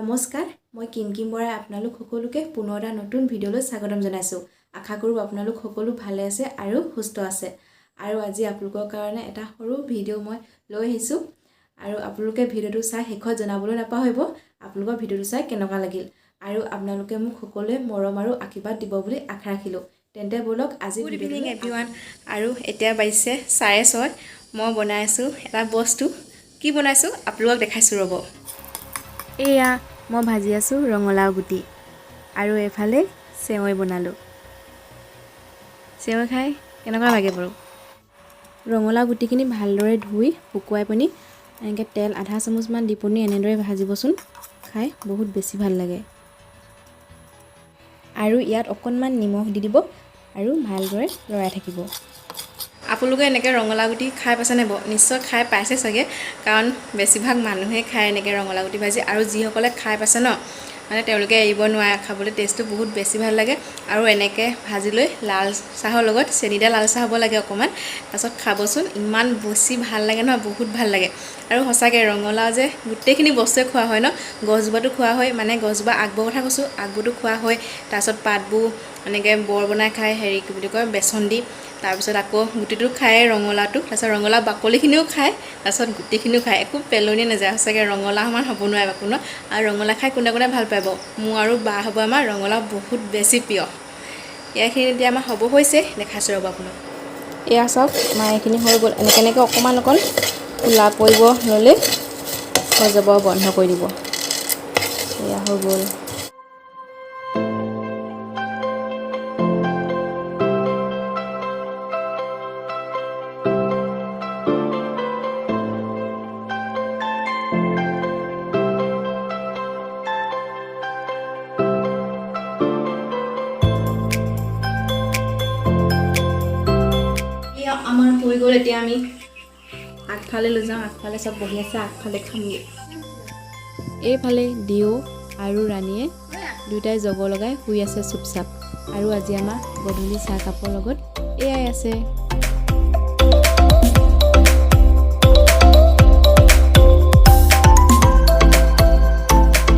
নমস্কাৰ, মই কিমকিম বৰাই আপোনালোক সকলোকে পুনৰ এটা নতুন ভিডিঅ'লৈ স্বাগতম জনাইছোঁ। আশা কৰোঁ আপোনালোক সকলো ভালে আছে আৰু সুস্থ আছে। আৰু আজি আপোনালোকৰ কাৰণে এটা সৰু ভিডিঅ' মই লৈ আহিছোঁ আৰু আপোনালোকে ভিডিঅ'টো চাই শেষত জনাবলৈ নাপাহৰিব আপোনালোকৰ ভিডিঅ'টো চাই কেনেকুৱা লাগিল আৰু আপোনালোকে মোক সকলোৱে মৰম আৰু আশীৰ্বাদ দিব বুলি আশা ৰাখিলোঁ। তেন্তে বলক আজি গুড ইভিনিং এভৰিৱান। আৰু এতিয়া বাজিছে 6:30। মই বনাই আছোঁ এটা বস্তু। কি বনাইছোঁ আপোনালোকক দেখাইছোঁ ৰ'ব। এয়া মই ভাজি আছোঁ ৰঙালাও গুটি আৰু এফালে চেৱৈ বনালোঁ। চেৱৈ খাই কেনেকুৱা লাগে বাৰু? ৰঙালাও গুটিখিনি ভালদৰে ধুই শুকুৱাই পিনি এনেকৈ তেল আধা চামুচমান দি পিনি এনেদৰে ভাজিবচোন, খাই বহুত বেছি ভাল লাগে। আৰু ইয়াত অকণমান নিমখ দি দিব আৰু ভালদৰে লৰাই থাকিব। আপোনালোকে এনেকৈ ৰঙালাও গুটি খাই পাইছেনে? নিশ্চয় খাই পাইছে চাগে, কাৰণ বেছিভাগ মানুহে খায় এনেকৈ ৰঙালাও গুটি ভাজি। আৰু যিসকলে খাই পাইছে ন, মানে তেওঁলোকে এৰিব নোৱাৰে খাবলৈ, টেষ্টটো বহুত বেছি ভাল লাগে। আৰু এনেকৈ ভাজি লৈ লাল চাহৰ লগত, চেনি দিয়া লাল চাহ হ'ব লাগে অকণমান, তাৰপিছত খাবচোন, ইমান বেছি ভাল লাগে নহয়, বহুত ভাল লাগে। আৰু সঁচাকৈ ৰঙালাও যে গোটেইখিনি বস্তুৱে খোৱা হয় ন, গছজোপাটো খোৱা হয়, মানে গছজোপা আগবোৰ কথা কৈছোঁ, আগবোৰটো খোৱা হয়, তাৰপিছত পাতবোৰ এনেকৈ বৰ বনাই খায়, হেৰি কি বুলি কয়, বেচন দি, তাৰপিছত আকৌ গুটিটো খায় ৰঙালাওটো, তাৰপিছত ৰঙালাও বাকলিখিনিও খায়, তাৰপিছত গুটিখিনিও খায়, একো পেলনি নাযায়। সঁচাকৈ ৰঙালাও আমাৰ হ'ব নোৱাৰে কোনো। আৰু ৰঙালাও খাই কোনে কোনে ভাল পাব? মোৰ আৰু বা হ'ব আমাৰ ৰঙালাও বহুত বেছি প্ৰিয়। ইয়াখিনি এতিয়া আমাৰ হ'ব হৈছে, দেখাইছোঁ ৰ'ব আপোনাক। এয়া চাওক, মাৰ এইখিনি হৈ গ'ল। এনেকৈ অকণমান কোলা পৰিব ল'লে হৈ যাব, বন্ধ কৰি দিব। এয়া হৈ গ'ল। আমাৰ হৈ গ'ল। এতিয়া আমি আগফালে লৈ যাওঁ। আগফালে চব বহি আছে, আগফালে খামগৈ। এইফালে দিও আৰু ৰাণীয়ে দুয়োটাই জগ লগাই শুই আছে চুপচাপ। আৰু আজি আমাৰ গধূলি চাহ কাপৰ লগত এয়াই আছে।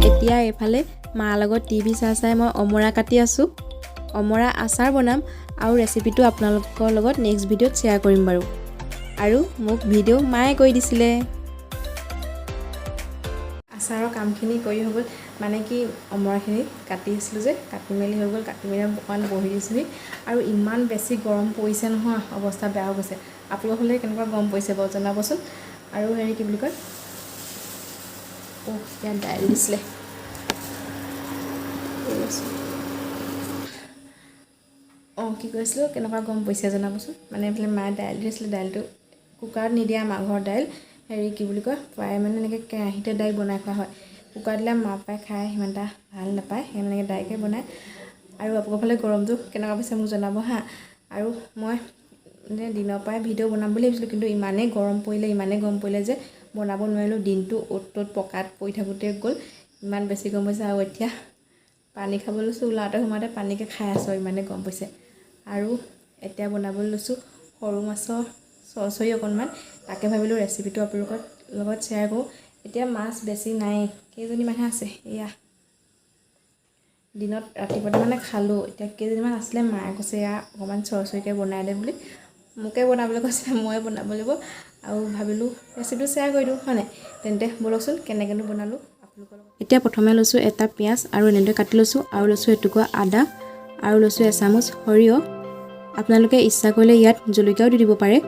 এতিয়া এইফালে মাৰ লগত টিভি চাই মই অমৰা কাটি আছোঁ। অমৰা আচাৰ বনাম আৰু ৰেচিপিটো আপোনালোকৰ লগত নেক্সট ভিডিঅ'ত শ্বেয়াৰ কৰিম বাৰু। আৰু মোক ভিডিঅ' মায়ে কৰি দিছিলে। আচাৰৰ কামখিনি কৰি হৈ গ'ল, মানে কি অমৰাখিনি কাটি আছিলোঁ যে, কাটি মেলি হৈ গ'ল। কাটি মেলি অকণমান বহি দিছিলোঁ। আৰু ইমান বেছি গৰম পৰিছে নহয়, অৱস্থা বেয়া হৈ গৈছে। আপোনালোকৰ হ'লে কেনেকুৱা গৰম পৰিছে বাৰু জনাবচোন। আৰু হেৰি কি বুলি কয়, ইয়াত দাইল দিছিলে। কি কৈছিলোঁ, কেনেকুৱা গৰম পৰিছে জনাবচোন। মানে এইফালে মায়ে দাইল দিছিলে, দাইলটো কুকাৰত নিদিয়ে আমাৰ ঘৰত দাইল। হেৰি কি বুলি কয়, প্ৰায় মানে এনেকৈ কেৰাহীতে দাইল বনাই খোৱা হয়। কুকাৰত দিলে মা পাপাই খাই সিমান এটা ভাল নাপায়, সেইকাৰণে এনেকৈ ডাইৰেক্টে বনায়। আৰু আপোনালোকৰ ফালে গৰমটো কেনেকুৱা পাইছে মোক জনাব হা। আৰু মই দিনৰ পৰাই ভিডিঅ' বনাম বুলি ভাবিছিলোঁ, কিন্তু ইমানেই গৰম পৰিলে যে বনাব নোৱাৰিলোঁ। দিনটো অ'ত ত'ত পকাত পৰি থাকোঁতে গ'ল, ইমান বেছি গৰম পৰিছে। আৰু এতিয়া পানী খাবলৈ লৈছোঁ, ওলাওঁতে সোমাওঁতে পানীকে খাই আছোঁ, ইমানেই গৰম পৰিছে। আৰু এতিয়া বনাবলৈ লৈছোঁ সৰু মাছৰ চৰচৰি অকণমান। তাকে ভাবিলোঁ ৰেচিপিটো আপোনালোকৰ লগত শ্বেয়াৰ কৰোঁ। এতিয়া মাছ বেছি নাই, কেইজনীমানহে আছে। এয়া দিনত ৰাতিপুৱাতে মানে খালোঁ, এতিয়া কেইজনীমান আছিলে। মায়ে কৈছে এয়া অকণমান চৰচৰিকৈ বনাই দে বুলি, মোকে বনাবলৈ কৈছে, ময়ে বনাব লাগিব। আৰু ভাবিলোঁ ৰেচিপিটো শ্বেয়াৰ কৰি দিওঁ, হয় নাই? তেন্তে ব'লকচোন কেনেকৈনো বনালোঁ আপোনালোকৰ লগত। এতিয়া প্ৰথমে লৈছোঁ এটা পিঁয়াজ আৰু এনেদৰে কাটি লৈছোঁ। আৰু লৈছোঁ এটুকুৰা আদা আৰু লৈছোঁ এচামুচ সৰিয়হ। আপোনালোকে ইচ্ছা কৰিলে ইয়াত জলকীয়াও দি দিব পাৰে।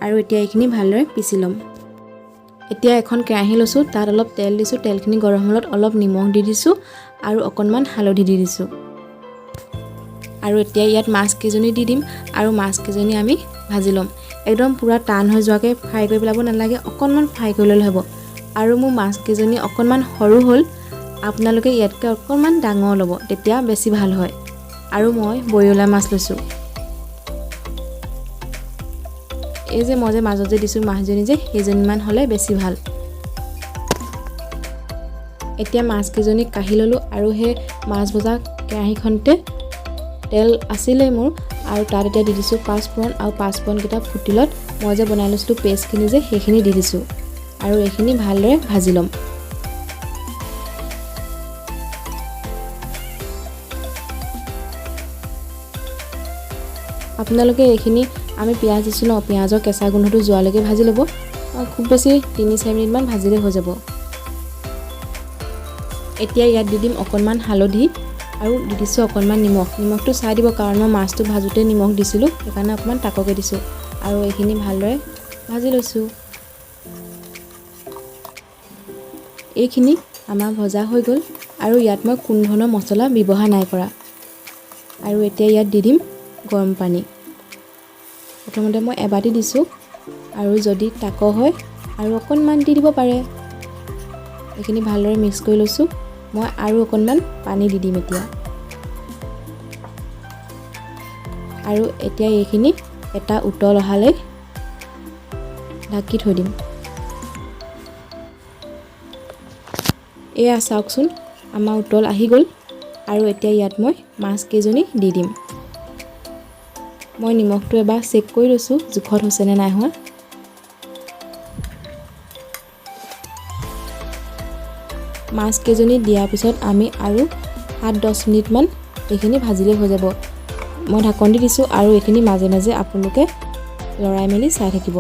আৰু এতিয়া এইখিনি ভালদৰে পিচি ল'ম। এতিয়া এখন কেৰাহী লৈছোঁ, তাত অলপ তেল দিছোঁ। তেলখিনি গৰম হ'লত অলপ নিমখ দি দিছোঁ আৰু অকণমান হালধি দি দিছোঁ। আৰু এতিয়া ইয়াত মাছকেইজনী দি দিম আৰু মাছকেইজনী আমি ভাজি ল'ম। একদম পূৰা টান হৈ যোৱাকৈ ফ্ৰাই কৰি পেলাব নালাগে, অকণমান ফ্ৰাই কৰি ল'লে হ'ব। আৰু মোৰ মাছকেইজনী অকণমান সৰু হ'ল, আপোনালোকে ইয়াতকৈ অকণমান ডাঙৰ ল'ব, তেতিয়া বেছি ভাল হয়। আৰু মই বৰিয়লা মাছ লৈছোঁ। এই যে মই যে মাজত যে দিছোঁ মাছজনী যে, সেইজনীমান হ'লে বেছি ভাল। এতিয়া মাছকেইজনী কাঢ়ি ল'লোঁ আৰু সেই মাছ ভজা কেৰাহীখনতে তেল আছিলেই মোৰ। আৰু তাত এতিয়া দি দিছোঁ পাঁচফোৰণ। আৰু পাঁচফোৰণকেইটা ফুটিলত মই যে বনাই লৈছিলোঁ পেষ্টখিনি যে, সেইখিনি দি দিছোঁ। আৰু এইখিনি ভালদৰে ভাজি ল'ম। আপোনালোকে এইখিনি আমি পিঁয়াজ দিছোঁ ন, পিঁয়াজৰ কেঁচা গোন্ধটো যোৱালৈকে ভাজি ল'ব। খুব বেছি 3-4 মিনিটমান ভাজিলে হৈ যাব। এতিয়া ইয়াত দি দিম অকণমান হালধি আৰু দি দিছোঁ অকণমান নিমখ। নিমখটো চাই দিব, কাৰণ মই মাছটো ভাজোঁতে নিমখ দিছিলোঁ, সেইকাৰণে অকণমান তাককৈ দিছোঁ। আৰু এইখিনি ভালদৰে ভাজি লৈছোঁ। এইখিনি আমাৰ ভজা হৈ গ'ল আৰু ইয়াত মই কোনো ধৰণৰ মছলা ব্যৱহাৰ নাই কৰা। আৰু এতিয়া ইয়াত দি দিম গৰম পানী। প্ৰথমতে মই এবাটি দিছোঁ, আৰু যদি তাকৰ হয় আৰু অকণমান দি দিব পাৰে। এইখিনি ভালদৰে মিক্স কৰি লৈছোঁ। মই আৰু অকণমান পানী দি দিম এতিয়া। আৰু এতিয়া এইখিনি এটা উতল অহালৈ ঢাকি থৈ দিম। এয়া চাওকচোন, আমাৰ উতল আহি গ'ল। আৰু এতিয়া ইয়াত মই মাছ কেইজনী দি দিম। মই নিমখটো এবাৰ চেক কৰি লৈছোঁ, জোখত হৈছেনে নাই হোৱা। মাছ কেইজনী দিয়াৰ পিছত আমি আৰু 7-10 মিনিটমান এইখিনি ভাজিলে হৈ যাব। মই ঢাকন দি দিছোঁ আৰু এইখিনি মাজে মাজে আপোনালোকে লৰাই মেলি চাই থাকিব।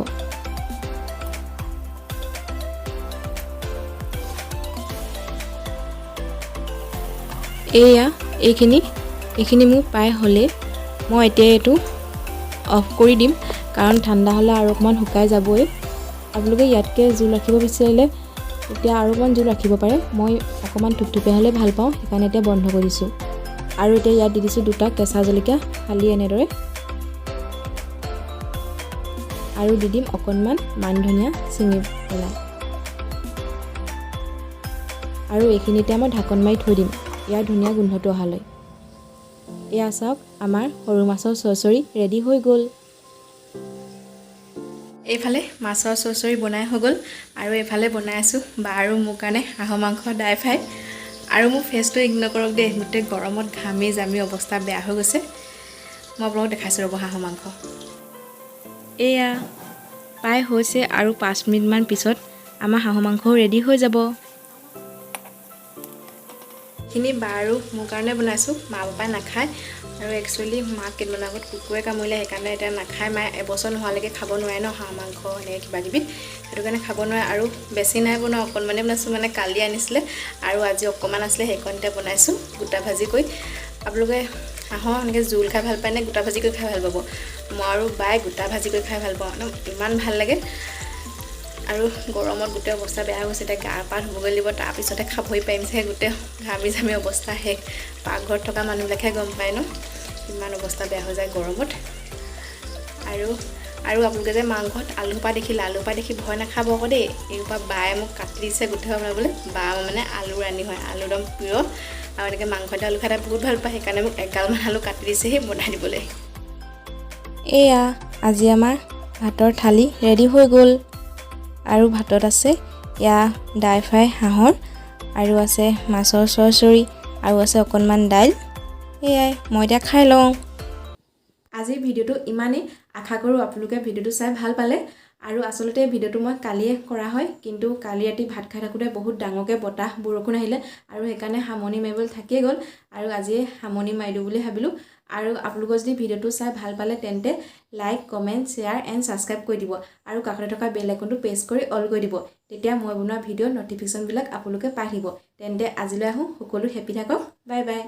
এইখিনি মোৰ প্ৰায় হ'লে মই এতিয়া এইটো অফ কৰি দিম, কাৰণ ঠাণ্ডা হ'লে আৰু অকণমান শুকাই যাবই। আপোনালোকে ইয়াতকৈ জোল ৰাখিব বিচাৰিলে তেতিয়া আৰু অকণমান জোল ৰাখিব পাৰে। মই অকণমান থুপথুপীয়া হ'লে ভাল পাওঁ, সেইকাৰণে এতিয়া বন্ধ কৰি দিছোঁ। আৰু এতিয়া ইয়াত দি দিছোঁ 2টা কেঁচা জলকীয়া ফালি এনেদৰে, আৰু দি দিম অকণমান মান ধনিয়া ছিঙি পেলাই। আৰু এইখিনিতে মই ঢাকন মাৰি থৈ দিম ইয়াৰ ধুনীয়া গোন্ধটো অহালৈ। এয়া চাওক, আমাৰ সৰু মাছৰ চৰচৰি ৰেডি হৈ গ'ল। এইফালে মাছৰ চৰচৰি বনাই হৈ গ'ল, আৰু এইফালে বনাই আছোঁ বা আৰু মোৰ কাৰণে হাঁহৰ মাংস ড্ৰাই ফ্ৰাই। আৰু মোৰ ফেচটো ইগনৰ কৰক দেই, গোটেই গৰমত ঘামি জামি অৱস্থা বেয়া হৈ গৈছে। মই আপোনালোকক দেখাইছোঁ ৰ'ব হাঁহৰ মাংস। এয়া প্ৰায় হৈছে, আৰু 5 মিনিটমান পিছত আমাৰ হাঁহৰ মাংসও ৰেডি হৈ যাব। এইখিনি বা আৰু মোৰ কাৰণে বনাইছোঁ, মা পাপাই নাখায়। আৰু একচুৱেলি মাক কেইদিনমানৰ আগত কুকুৰে কামুৰিলে, সেইকাৰণে এতিয়া নাখায় মায়ে। এবছৰ নোহোৱালৈকে খাব নোৱাৰে ন হাঁহ মাংস এনেকৈ কিবাকিবি, সেইটো কাৰণে খাব নোৱাৰে। আৰু বেছি নাই বনোৱা, অকণমানেই বনাইছোঁ, মানে কালি আনিছিলে আৰু আজি অকণমান আছিলে, সেইকণতে বনাইছোঁ গোটা ভাজি কৰি। আপোনালোকে হাঁহৰ এনেকৈ জোল খাই ভাল পায় নে গোটা ভাজি কৰি খাই ভাল পাব? মই আৰু বাই গোটা ভাজি কৰি খাই ভাল পাওঁ, ইমান ভাল লাগে। আৰু গৰমত গোটেই অৱস্থা বেয়া হৈ গৈছে। এতিয়া গা পা ধুবগৈ লাগিব, তাৰপিছতে খাবই পাৰিম চাগে। গোটেই ঘামি জামি অৱস্থা শেষ। পাকঘৰত থকা মানুহবিলাকহে গম পায় ন ইমান অৱস্থা বেয়া হৈ যায় গৰমত। আৰু আপোনালোকে যে মাংসত আলুপা দেখিলে, আলুপা দেখি ভয় নাখাব আকৌ দেই। এইপা বায়ে মোক কাটি দিছে গোটেই বনাবলৈ। বা মানে আলু ৰান্ধি হয়, আলু একদম প্ৰিয়। আৰু এনেকৈ মাংসতে আলু খাই বহুত ভাল পায়, সেইকাৰণে মোক এগালমান আলু কাটি দিছেহি বনাই দিবলৈ। এয়া আজি আমাৰ ভাতৰ থালি ৰেডি হৈ গ'ল। আৰু ভাতত আছে এয়া ড্ৰাই ফ্ৰাই হাঁহৰ, আৰু আছে মাছৰ চৰচৰি, আৰু আছে অকণমান দাইল। এয়াই, মই এতিয়া খাই লওঁ। আজিৰ ভিডিঅ'টো ইমানেই। আশা কৰোঁ আপোনালোকে ভিডিঅ'টো চাই ভাল পালে। আৰু আচলতে ভিডিঅ'টো মই কালিয়ে কৰা হয়, কিন্তু কালি ৰাতি ভাত খাই থাকোঁতে বহুত ডাঙৰকৈ বতাহ বৰষুণ আহিলে, আৰু সেইকাৰণে সামৰণি মাৰিবলৈ থাকিয়ে গ'ল। আৰু আজিয়ে সামৰণি মাৰি দিওঁ বুলি ভাবিলোঁ। আৰু আপোনালোকৰ যদি ভিডিঅ'টো চাই ভাল পালে তেন্তে like, comment, share and subscribe কৰি দিব। আৰু কাষতে থকা বেল আইকনটো প্ৰেছ কৰি অল কৰি দিব। তেতিয়া মই বনোৱা ভিডিঅ'ৰ ন'টিফিকেশ্যনবিলাক আপোনালোকে পাই থাকিব। তেন্তে আজিলৈ আহোঁ, সকলো হেপী থাকক, বাই বাই।